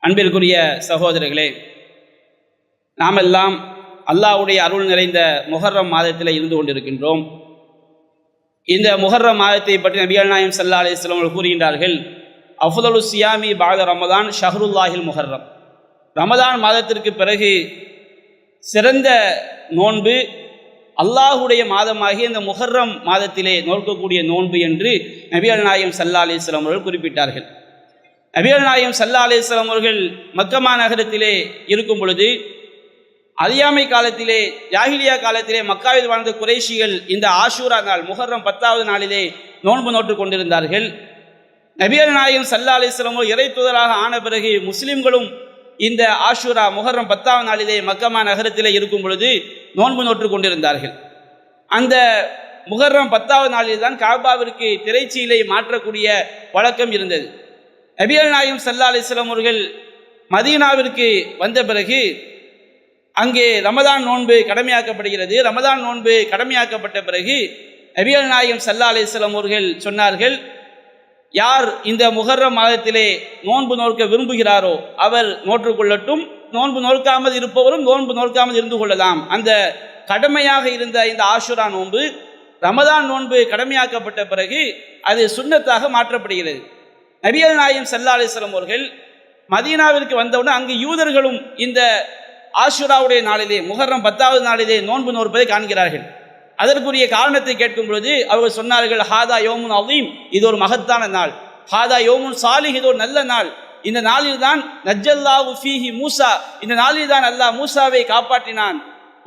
அன்பிற்குரிய சகோதரர்களே, நாமெல்லாம் அல்லாஹ்வுடைய அருள் நிறைந்த முஹர்ரம் மாதத்தில் இருந்து கொண்டிருக்கின்றோம். இந்த முஹர்ரம் மாதத்தை பற்றி நபிகள் நாயகம் ஸல்லல்லாஹு அலைஹி வஸல்லம் அவர்கள் கூறுகின்றார்கள், அஃதலு சியாமி பஅத ரமதான் ஷஹ்ருல்லாஹில் முஹர்ரம். ரமதான் மாதத்திற்கு பிறகு சிறந்த நோன்பு அல்லாஹுடைய மாதமாகிய இந்த முஹர்ரம் மாதத்திலே நோக்கக்கூடிய நோன்பு என்று நபிகள் நாயகம் ஸல்லல்லாஹு அலைஹி வஸல்லம் அவர்கள் குறிப்பிட்டார்கள். நபிகள் நாயகம் ஸல்லல்லாஹு அலைஹி வஸல்லம் அவர்கள் மக்கமா நகரத்திலே இருக்கும் பொழுது, அறியாமை காலத்திலே, ஜாஹிலியா காலத்திலே மக்காவில் வாழ்ந்த குறைஷிகள் இந்த ஆஷூரா நாள் முஹர்ரம் 10வது நாளிலே நோன்பு நோட்டு கொண்டிருந்தார்கள். நபிகள் நாயகம் ஸல்லல்லாஹு அலைஹி வஸல்லம் இறை தூதராக ஆன பிறகு முஸ்லிம்களும் இந்த ஆஷூரா முஹர்ரம் 10வது நாளிலே மக்கமா நகரத்திலே இருக்கும் பொழுது நோன்பு நோட்டு கொண்டிருந்தார்கள். அந்த முஹர்ரம் 10வது நாளில் தான் காபாவிற்கு திரைச்சீலை மாற்றக்கூடிய வழக்கம் இருந்தது. நபிகள் நாயகம் ஸல்லல்லாஹு அலைஹி வஸல்லம் அவர்கள் மதீனாவிற்கு வந்த பிறகு அங்கே ரமதான் நோன்பு கடமையாக்கப்படுகிறது. ரமதான் நோன்பு கடமையாக்கப்பட்ட பிறகு நபிகள் நாயகம் ஸல்லல்லாஹு அலைஹி வஸல்லம் அவர்கள் சொன்னார்கள், யார் இந்த முஹர்ரம் மாதத்திலே நோன்பு நோக்க விரும்புகிறாரோ அவர் நோற்றுக்கொள்ளட்டும், நோன்பு நோக்காமல் இருப்பவரும் நோன்பு நோக்காமல் இருந்து கொள்ளலாம். அந்த கடமையாக இருந்த இந்த ஆஷுரா நோன்பு ரமதான் நோன்பு கடமையாக்கப்பட்ட பிறகு அது சுன்னத்தாக மாற்றப்படுகிறது. நபிகள் நாயகம் ஸல்லல்லாஹு அலைஹி வஸல்லம் அவர்கள் மதீனாவிற்கு வந்தவுடன் அங்கு யூதர்களும் இந்த ஆஷுராவுடைய நாளிலே முஹர்ரம் 10வது நாளிலே நோன்பு நோற்பதை காண்கிறார்கள். அதற்குரிய காரணத்தை கேட்கும் பொழுது அவர்கள் சொன்னார்கள், ஹாதா யோமுன் அலீம், இது ஒரு மகத்தான நாள். ஹாதா யோமுன் சாலிஹ், இது ஒரு நல்ல நாள். இந்த நாளில் தான் நஜ்ஜல்லாஹு ஃபீஹி மூசா, இந்த நாளில் தான் அல்லாஹ் மூசாவை காப்பாற்றினான்.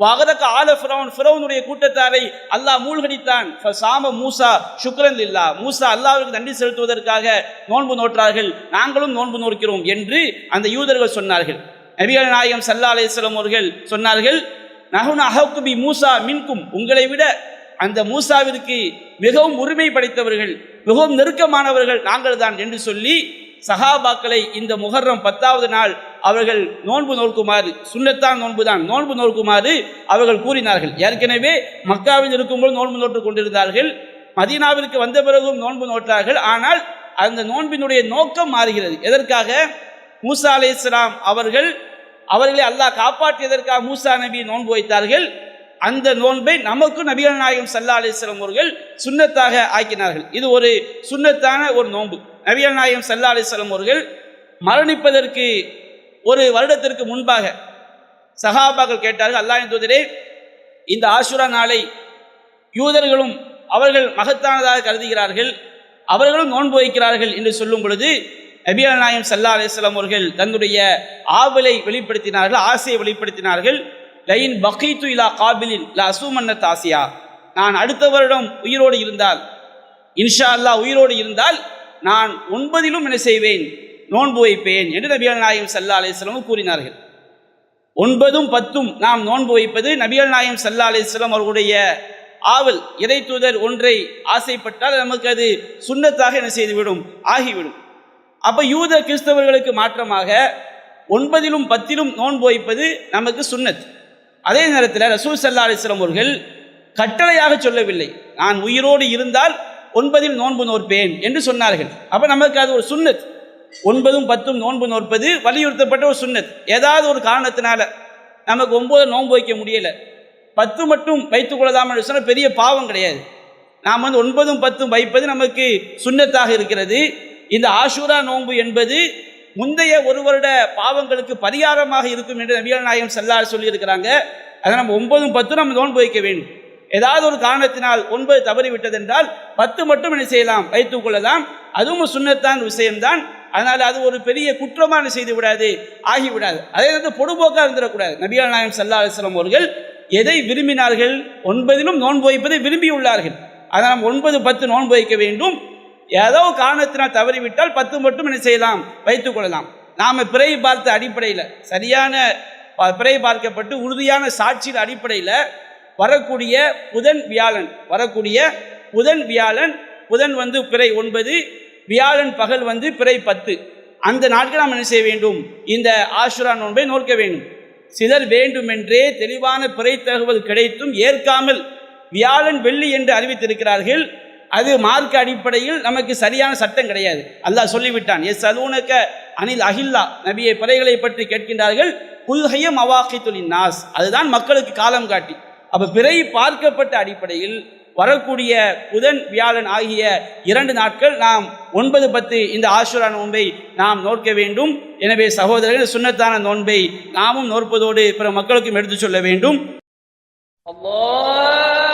வகரக ஆல ஃபிரௌன், ஃபிரௌனுடைய கூட்டத்தாரை அல்லாஹ் மூழ்கடித்தான். ஃபஸாம மூசா ஷுக்ரன் லில்லாஹ், மூசா அல்லாஹ்வுக்கு நன்றி செலுத்துவதற்காக நோன்பு நோற்றார்கள், நாங்களும் நோன்பு நோக்கிறோம் என்று அந்த யூதர்கள் சொன்னார்கள். நபிகள் நாயகம் ஸல்லல்லாஹு அலைஹி வஸல்லம் அவர்கள் சொன்னார்கள், நஹ்னு அஹக்கு பி மூசா மின்கும், உங்களை விட அந்த மூசாவிற்கு மிகவும் உரிமை படைத்தவர்கள், மிகவும் நெருக்கமானவர்கள் நாங்கள் தான் என்று சொல்லி சஹாபாக்களை இந்த முஹர்ரம் 10வது நாள் அவர்கள் நோன்பு நோக்குமாறு, சுன்னத்தான் நோன்பு தான், நோன்பு நோக்குமாறு அவர்கள் கூறினார்கள். ஏற்கனவே மக்காவில் இருக்கும்போது நோன்பு நோட்டு கொண்டிருந்தார்கள், மதீனாவிற்கு வந்த பிறகும் நோன்பு நோட்டார்கள். ஆனால் அந்த நோன்பினுடைய நோக்கம் மாறுகிறது. எதற்காக? மூசா அலைஹிஸ்ஸலாம் அவர்களை அல்லாஹ் காப்பாற்றியதற்காக மூசா நபி நோன்பு வைத்தார்கள். அந்த நோன்பை நமக்கு நபிகள் நாயகம் ஸல்லல்லாஹு அலைஹி வஸல்லம் அவர்கள் சுன்னத்தாக ஆக்கினார்கள். இது ஒரு சுன்னத்தான ஒரு நோன்பு. நபிகள் நாயகம் ஸல்லல்லாஹு அலைஹி வஸல்லம் அவர்கள் மரணிப்பதற்கு ஒரு வருடத்திற்கு முன்பாக சஹாபாக்கள் கேட்டார்கள், அல்லாஹ்வின் தூதரே, இந்த ஆஷுரா நாளை யூதர்களும் அவர்கள் மகத்தானதாக கருதுகிறார்கள், அவர்களும் நோன்பு வைக்கிறார்கள் என்று சொல்லும் பொழுது நபிகள் நாயகம் ஸல்லல்லாஹு அலைஹி வஸல்லம் அவர்கள் தன்னுடைய ஆவலை வெளிப்படுத்தினார்கள், ஆசையை வெளிப்படுத்தினார்கள். லைன் பகீது இலா காபிலின் லா அசூமன்ன தாசியா, நான் அடுத்த வருடம் உயிரோடு இருந்தால், இன்ஷா அல்லாஹ் உயிரோடு இருந்தால் நான் 9லும் என்ன செய்வேன், நோன்பு வைப்பேன் என்று நபிகள் நாயகம் ஸல்லல்லாஹு அலைஹி வஸல்லம் கூறினார்கள். 9ம் 10ம் நாம் நோன்பு வைப்பது நபிகள் நாயகம் ஸல்லல்லாஹு அலைஹி வஸல்லம் அவர்களுடைய ஆவல். இறை தூதர் ஒன்றை ஆசைப்பட்டால் நமக்கு அது சுன்னத்தாக என்ன செய்துவிடும், ஆகிவிடும். அப்போ யூத கிறிஸ்தவர்களுக்கு மாற்றமாக 9லும் 10லும் நோன்பு வைப்பது நமக்கு சுன்னத். அதே நேரத்தில் ரசூல் ஸல்லல்லாஹு அலைஹி வஸல்லம் அவர்கள் கட்டளையாக சொல்லவில்லை, நான் உயிரோடு இருந்தால் 9ல் நோன்பு நோற்பேன் என்று சொன்னார்கள். அப்போ நமக்கு அது ஒரு சுன்னத். 9ம் 10ம் நோன்பு நோற்பது வலியுறுத்தப்பட்ட ஒரு சுன்னத். ஏதாவது ஒரு காரணத்தினால நமக்கு 9 நோன்பு வைக்க முடியலை, 10 மட்டும் வைத்துக் கொள்ளலாம் என்று சொன்னால் பெரிய பாவம் கிடையாது. நாம் 9ம் 10ம் வைப்பது நமக்கு சுன்னத்தாக இருக்கிறது. இந்த ஆஷூரா நோன்பு என்பது முந்தைய ஒரு வருட பாவங்களுக்கு பரிகாரமாக இருக்கும் என்று நபிகள் நாயகம் ஸல்லல்லாஹு அலைஹி சொல்லியிருக்கிறாங்க. அதை நம்ம 9ம் 10ம் நம்ம நோன்பு வைக்க வேண்டும். ஏதாவது ஒரு காரணத்தினால் 9 தவறிவிட்டதென்றால் 10 மட்டும் என்ன செய்யலாம், வைத்துக் கொள்ளலாம். அதுவும் சுன்னத்தான் விஷயம்தான். அதனால் அது ஒரு பெரிய குற்றமான செய்து விடாது, ஆகிவிடாது. அதே நேரத்தில் பொடுபோக்காக இருந்துடக்கூடாது. நபிகள் நாயகம் ஸல்லல்லாஹு அலைஹி வஸல்லம் அவர்கள் எதை விரும்பினார்கள், 9லும் நோன்பு வைப்பதை விரும்பியுள்ளார்கள். அதனால் நாம் 9, 10 நோன்பு வைக்க வேண்டும். ஏதோ காரணத்தினால் தவறிவிட்டால் 10 மட்டும் என்ன செய்யலாம், வைத்துக் கொள்ளலாம். நாம் பிறை பார்த்த அடிப்படையில், சரியான பிறை பார்க்கப்பட்டு உறுதியான சாட்சியின் அடிப்படையில் வரக்கூடிய புதன் வியாழன் புதன் பிறை 9, வியாழன் பகல் பிறை 10, அந்த நாட்கள் நாம் என்ன செய்ய வேண்டும், இந்த ஆஷுரா நோன்பை நோக்க வேண்டும். சிலர் வேண்டுமென்றே தெளிவான பிறை தகவல் கிடைத்தும் ஏற்காமல் வியாழன் வெள்ளி என்று அறிவித்திருக்கிறார்கள். அது மார்க்க அடிப்படையில் நமக்கு சரியான சட்டம் கிடையாது. அல்லாஹ் சொல்லிவிட்டான், எஸ் அலூனக அனில் அஹில்லா, நபியை பிறைகளை பற்றி கேட்கின்றார்கள். குல்ஹைய மவாக்கித்துலின் நாஸ், அதுதான் மக்களுக்கு காலம் காட்டி. அப்ப பிறை பார்க்கப்பட்ட அடிப்படையில் வரக்கூடிய புதன் வியாழன் ஆகிய 2 நாட்கள் நாம் 9, 10 இந்த ஆஷுரா நோன்பை நாம் நோக்க வேண்டும். எனவே சகோதரர்கள், சுன்னத்தான நோன்பை நாமும் நோற்பதோடு பிற மக்களுக்கும் எடுத்துச் சொல்ல வேண்டும். அல்லாஹ்